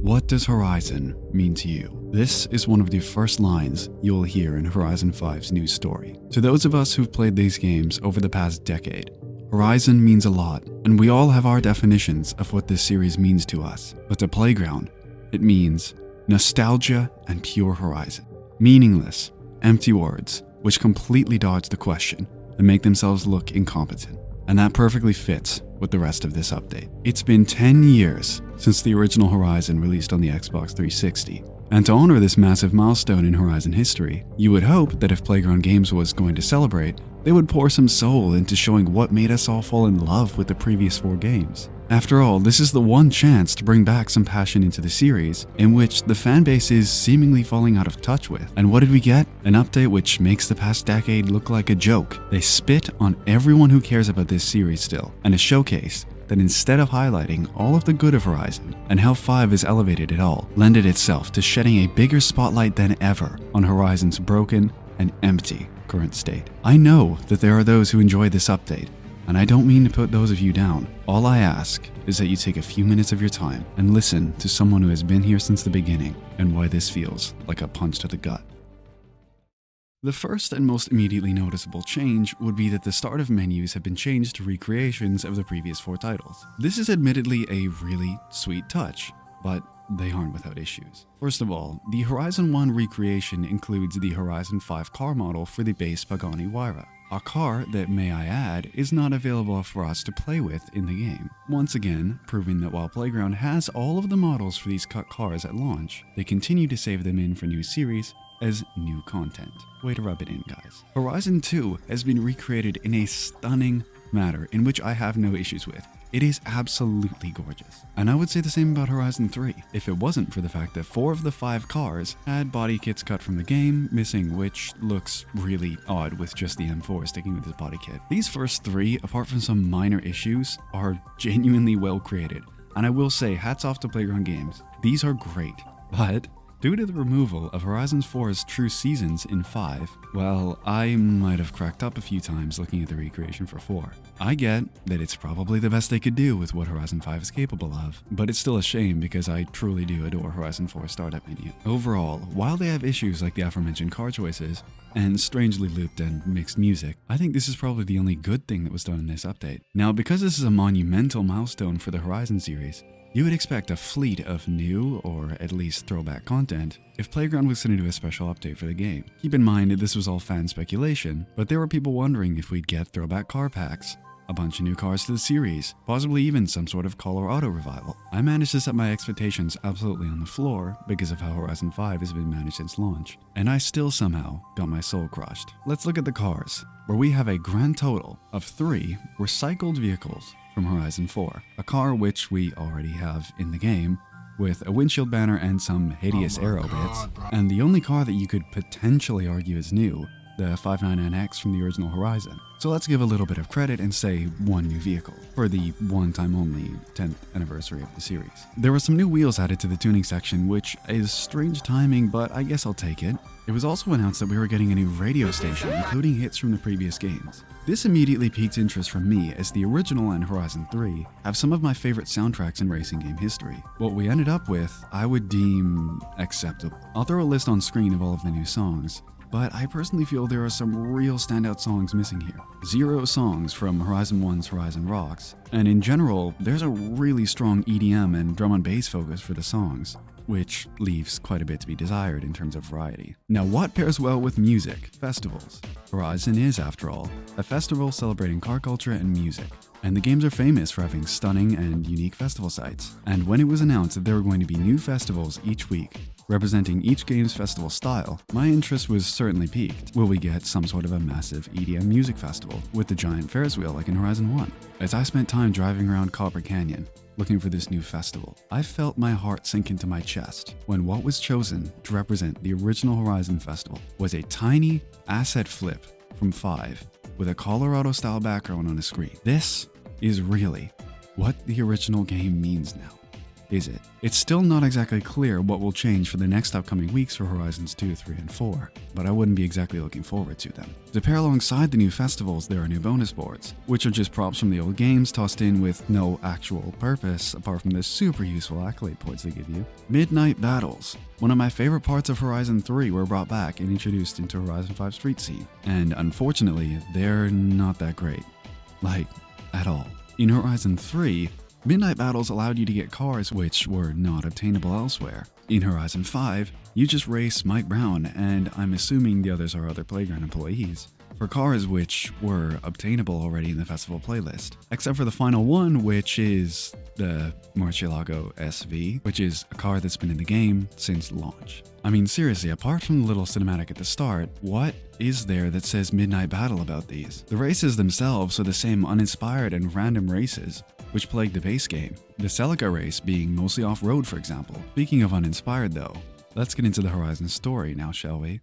What does Horizon mean to you? This is one of the first lines you'll hear in Horizon 5's news story. To those of us who've played these games over the past decade, Horizon means a lot, and we all have our definitions of what this series means to us. But to Playground, it means nostalgia and pure Horizon. Meaningless, empty words, which completely dodge the question and make themselves look incompetent. And that perfectly fits with the rest of this update. It's been 10 years since the original Horizon released on the Xbox 360. And to honor this massive milestone in Horizon history, you would hope that if Playground Games was going to celebrate, they would pour some soul into showing what made us all fall in love with the previous 4 games. After all, this is the one chance to bring back some passion into the series, in which the fanbase is seemingly falling out of touch with. And what did we get? An update which makes the past decade look like a joke. They spit on everyone who cares about this series still, and a showcase that instead of highlighting all of the good of Horizon and how 5 is elevated it all, lended itself to shedding a bigger spotlight than ever on Horizon's broken and empty current state. I know that there are those who enjoy this update, and I don't mean to put those of you down. All I ask is that you take a few minutes of your time and listen to someone who has been here since the beginning and why this feels like a punch to the gut. The first and most immediately noticeable change would be that the start of menus have been changed to recreations of the previous 4 titles. This is admittedly a really sweet touch, but they aren't without issues. First of all, the Horizon 1 recreation includes the Horizon 5 car model for the base Pagani Huayra. A car that, may I add, is not available for us to play with in the game. Once again, proving that while Playground has all of the models for these cut cars at launch, they continue to save them in for new series as new content. Way to rub it in, guys. Horizon 2 has been recreated in a stunning manner in which I have no issues with. It is absolutely gorgeous. And I would say the same about Horizon 3, if it wasn't for the fact that 4 of the 5 cars had body kits cut from the game missing, which looks really odd with just the M4 sticking with his body kit. These first 3, apart from some minor issues, are genuinely well created. And I will say, hats off to Playground Games. These are great, but due to the removal of Horizon 4's true seasons in 5, well, I might have cracked up a few times looking at the recreation for 4. I get that it's probably the best they could do with what Horizon 5 is capable of, but it's still a shame because I truly do adore Horizon 4's startup menu. Overall, while they have issues like the aforementioned car choices and strangely looped and mixed music, I think this is probably the only good thing that was done in this update. Now, because this is a monumental milestone for the Horizon series, you would expect a fleet of new, or at least throwback content, if Playground was going to do a special update for the game. Keep in mind that this was all fan speculation, but there were people wondering if we'd get throwback car packs, a bunch of new cars to the series, possibly even some sort of Colorado revival. I managed to set my expectations absolutely on the floor because of how Horizon 5 has been managed since launch, and I still somehow got my soul crushed. Let's look at the cars, where we have a grand total of 3 recycled vehicles from Horizon 4, a car which we already have in the game, with a windshield banner and some hideous aero bits, and the only car that you could potentially argue is new, the 599X from the original Horizon. So let's give a little bit of credit and say 1 new vehicle for the one-time only 10th anniversary of the series. There were some new wheels added to the tuning section, which is strange timing, but I guess I'll take it. It was also announced that we were getting a new radio station, including hits from the previous games. This immediately piqued interest from me, as the original and Horizon 3 have some of my favorite soundtracks in racing game history. What we ended up with, I would deem acceptable. I'll throw a list on screen of all of the new songs, but I personally feel there are some real standout songs missing here. 0 songs from Horizon 1's Horizon Rocks, and in general, there's a really strong EDM and drum and bass focus for the songs, which leaves quite a bit to be desired in terms of variety. Now, what pairs well with music? Festivals. Horizon is, after all, a festival celebrating car culture and music, and the games are famous for having stunning and unique festival sites. And when it was announced that there were going to be new festivals each week, representing each game's festival style, my interest was certainly piqued. Will we get some sort of a massive EDM music festival with the giant Ferris wheel like in Horizon 1? As I spent time driving around Copper Canyon, looking for this new festival, I felt my heart sink into my chest when what was chosen to represent the original Horizon Festival was a tiny asset flip from 5 with a Colorado-style background on a screen. This is really what the original game means now. is it? It's still not exactly clear what will change for the next upcoming weeks for Horizons 2, 3, and 4, but I wouldn't be exactly looking forward to them. To pair alongside the new festivals, there are new bonus boards, which are just props from the old games tossed in with no actual purpose apart from the super useful accolade points they give you. Midnight Battles. One of my favorite parts of Horizon 3 were brought back and introduced into Horizon 5 Street Scene, and unfortunately, they're not that great. Like, at all. In Horizon 3, Midnight Battles allowed you to get cars which were not obtainable elsewhere. In Horizon 5, you just race Mike Brown, and I'm assuming the others are other Playground employees, for cars which were obtainable already in the festival playlist. Except for the final one, which is the Murcielago SV, which is a car that's been in the game since launch. I mean, seriously, apart from the little cinematic at the start, what is there that says Midnight Battle about these? The races themselves are the same uninspired and random races which plagued the base game, the Celica race being mostly off-road, for example. Speaking of uninspired though, let's get into the Horizon story now, shall we?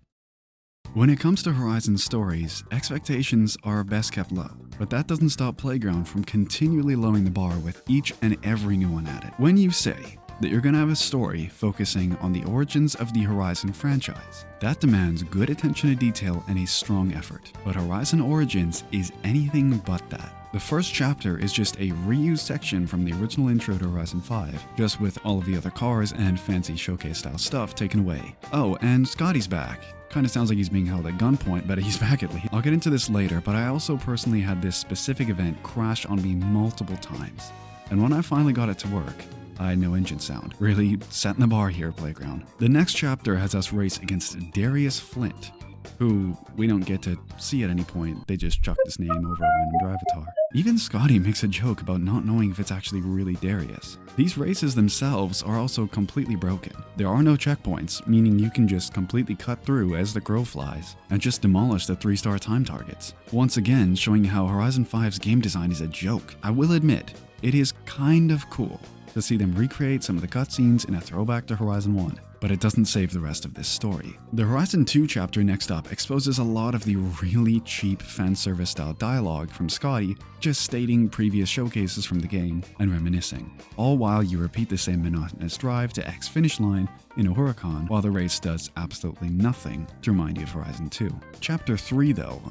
When it comes to Horizon stories, expectations are best kept low, but that doesn't stop Playground from continually lowering the bar with each and every new one added. When you say that you're gonna have a story focusing on the origins of the Horizon franchise, that demands good attention to detail and a strong effort. But Horizon Origins is anything but that. The first chapter is just a reused section from the original intro to Horizon 5, just with all of the other cars and fancy showcase style stuff taken away. Oh, and Scotty's back. Kinda sounds like he's being held at gunpoint, but he's back at least. I'll get into this later, but I also personally had this specific event crash on me multiple times. And when I finally got it to work, I had no engine sound. Really setting the bar here, Playground. The next chapter has us race against Darius Flint, who we don't get to see at any point. They just chucked his name over a random Drivatar. Even Scotty makes a joke about not knowing if it's actually really Darius. These races themselves are also completely broken. There are no checkpoints, meaning you can just completely cut through as the crow flies and just demolish the 3-star time targets. Once again, showing how Horizon 5's game design is a joke. I will admit, it is kind of cool to see them recreate some of the cutscenes in a throwback to Horizon 1, but it doesn't save the rest of this story. The Horizon 2 chapter next up exposes a lot of the really cheap fan service style dialogue from Scotty, just stating previous showcases from the game and reminiscing, all while you repeat the same monotonous drive to X finish line in a Huracan while the race does absolutely nothing to remind you of Horizon 2. Chapter 3 though,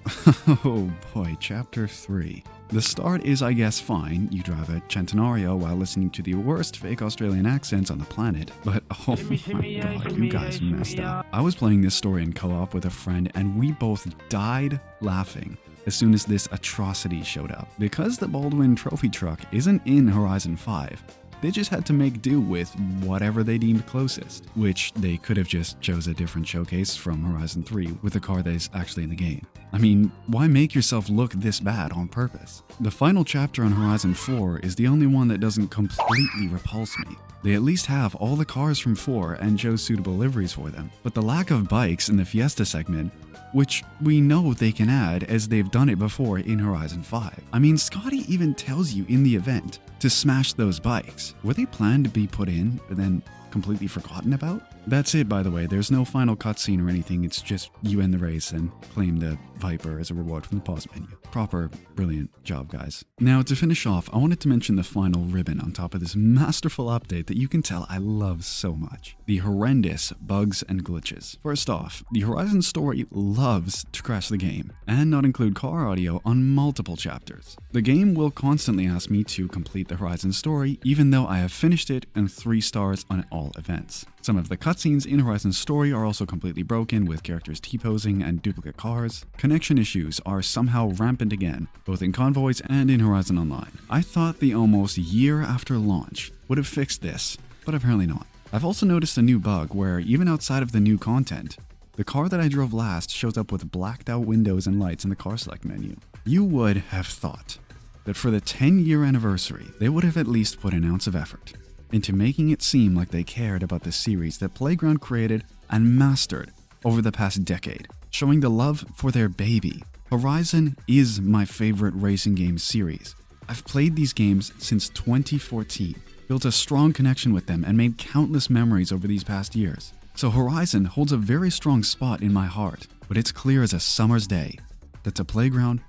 oh boy, Chapter 3. The start is, I guess, fine. You drive a Centenario while listening to the worst fake Australian accents on the planet, but oh my god, you guys messed up. I was playing this story in co-op with a friend and we both died laughing as soon as this atrocity showed up. Because the Baldwin trophy truck isn't in Horizon 5, they just had to make do with whatever they deemed closest, which they could have just chose a different showcase from Horizon 3 with a car that is actually in the game. I mean, why make yourself look this bad on purpose? The final chapter on Horizon 4 is the only one that doesn't completely repulse me. They at least have all the cars from 4 and chose suitable liveries for them, but the lack of bikes in the Fiesta segment, which we know they can add as they've done it before in Horizon 5. I mean, Scotty even tells you in the event to smash those bikes. Were they planned to be put in and then completely forgotten about? That's it, by the way. There's no final cutscene or anything. It's just you end the race and claim the Viper as a reward from the pause menu. Proper, brilliant job, guys. Now, to finish off, I wanted to mention the final ribbon on top of this masterful update that you can tell I love so much. The horrendous bugs and glitches. First off, the Horizon story loves to crash the game and not include car audio on multiple chapters. The game will constantly ask me to complete the Horizon story, even though I have finished it and 3 stars on all events. Some of the cutscenes in Horizon's story are also completely broken, with characters T-posing and duplicate cars. Connection issues are somehow rampant again, both in Convoys and in Horizon Online. I thought the almost year after launch would have fixed this, but apparently not. I've also noticed a new bug where, even outside of the new content, the car that I drove last shows up with blacked out windows and lights in the car select menu. You would have thought that for the 10-year anniversary, they would have at least put an ounce of effort into making it seem like they cared about the series that Playground created and mastered over the past decade, showing the love for their baby. Horizon is my favorite racing game series. I've played these games since 2014, built a strong connection with them, and made countless memories over these past years. So Horizon holds a very strong spot in my heart, but it's clear as a summer's day that to Playground,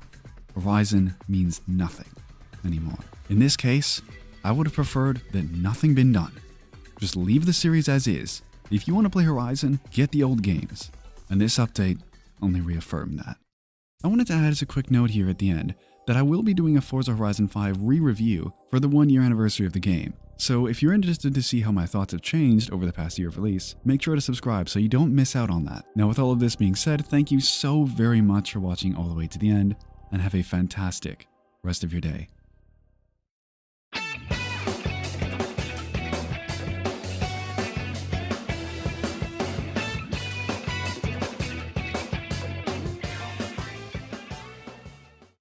Horizon means nothing anymore. In this case, I would have preferred that nothing been done. Just leave the series as is. If you want to play Horizon, get the old games. And this update only reaffirmed that. I wanted to add as a quick note here at the end that I will be doing a Forza Horizon 5 re-review for the 1-year anniversary of the game. So if you're interested to see how my thoughts have changed over the past year of release, make sure to subscribe so you don't miss out on that. Now with all of this being said, thank you so very much for watching all the way to the end, and have a fantastic rest of your day.